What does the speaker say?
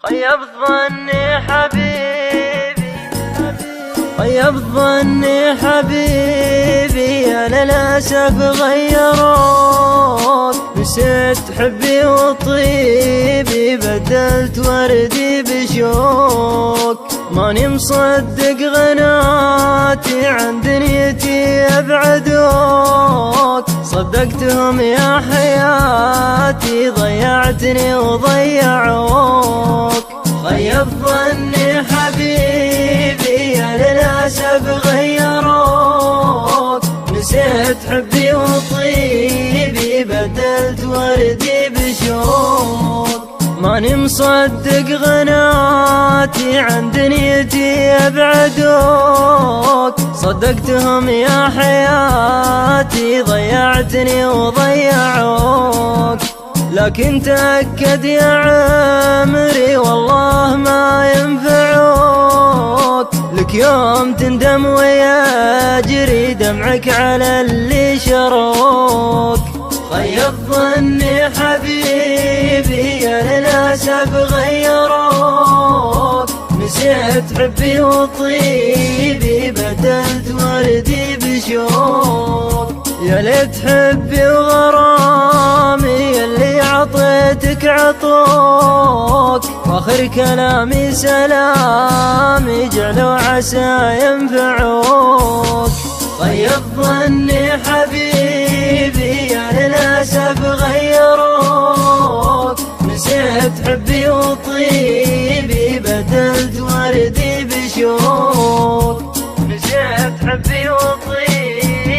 طيب ظني حبيبي، طيب ظني حبيبي، أنا للأسف غيروك، نسيت حبي وطيبي، بدلت وردي بشوك. ماني مصدق غناتي، عن دنيتي أبعدوك، صدقتهم يا حياتي، ضيعتني وضيعوك. خيب ظني حبيبي، أنا للأسف غيروك، نسيت حبي وطيبي، بدلت وردي بشوك. ماني مصدق غناتي، عن دنيتي أبعدوك، صدقتهم يا حياتي، ضيعتني وضيعوك. لكن تأكد يا عمري والله ما ينفعوك، لك يوم تندم ويجري دمعك على اللي شروك. خيب ظني حبيبي، أنا للأسف غيروك، نسيت حبي وطيبي، بدلت وردي بشوك. يا ليت حبي وغرامي اللي عطيتك عطوك، واخر كلامي سلامي، جعلوا عسى ينفعوك. طيب ظني حبيبي، أنا للأسف غيروك، نسيت حبي وطيبي، بدلت وردي بشوك. نسيت حبي وطيبي،